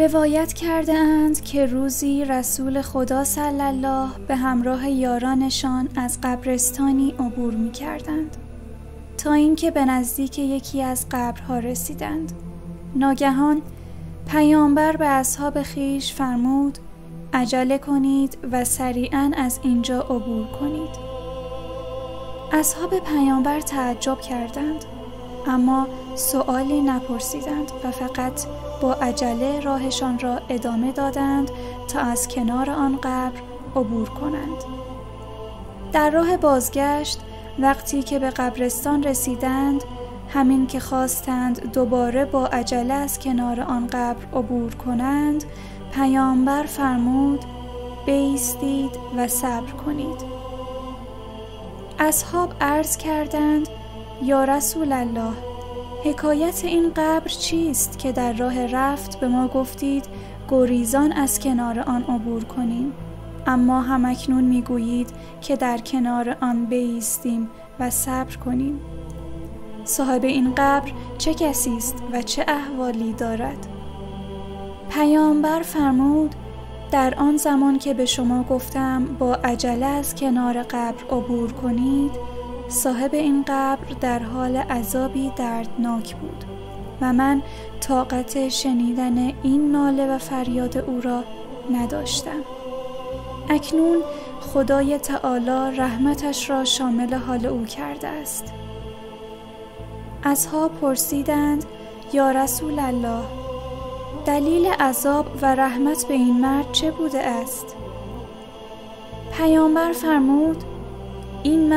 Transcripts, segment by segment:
روایت کرده اند که روزی رسول خدا صلی الله به همراه یارانشان از قبرستانی عبور می کردند تا اینکه به نزدیک یکی از قبرها رسیدند. ناگهان پیامبر به اصحاب خویش فرمود عجله کنید و سریعاً از اینجا عبور کنید. اصحاب پیامبر تعجب کردند اما سؤالی نپرسیدند و فقط با عجله راهشان را ادامه دادند تا از کنار آن قبر عبور کنند. در راه بازگشت وقتی که به قبرستان رسیدند، همین که خواستند دوباره با عجله از کنار آن قبر عبور کنند، پیامبر فرمود بایستید و صبر کنید. اصحاب عرض کردند یا رسول الله، حکایت این قبر چیست که در راه رفت به ما گفتید گریزان از کنار آن عبور کنیم، اما همکنون میگویید که در کنار آن بایستیم و صبر کنیم؟ صاحب این قبر چه کسی است و چه احوالی دارد؟ پیامبر فرمود در آن زمان که به شما گفتم با عجله از کنار قبر عبور کنید، صاحب این قبر در حال عذابی دردناک بود و من طاقت شنیدن این ناله و فریاد او را نداشتم. اکنون خدای تعالی رحمتش را شامل حال او کرده است. اصحاب پرسیدند یا رسول الله، دلیل عذاب و رحمت به این مرد چه بوده است؟ پیامبر فرمود این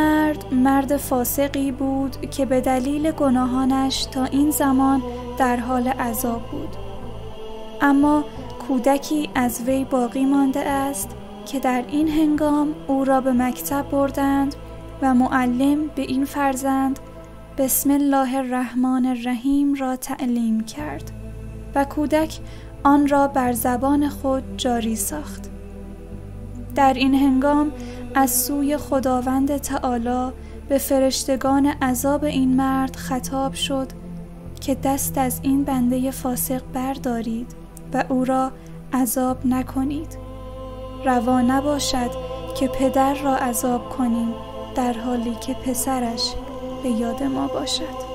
مرد فاسقی بود که به دلیل گناهانش تا این زمان در حال عذاب بود، اما کودکی از وی باقی مانده است که در این هنگام او را به مکتب بردند و معلم به این فرزند بسم الله الرحمن الرحیم را تعلیم کرد و کودک آن را بر زبان خود جاری ساخت. در این هنگام از سوی خداوند تعالی به فرشتگان عذاب این مرد خطاب شد که دست از این بنده فاسق بردارید و او را عذاب نکنید. روا نباشد که پدر را عذاب کنیم در حالی که پسرش به یاد ما باشد.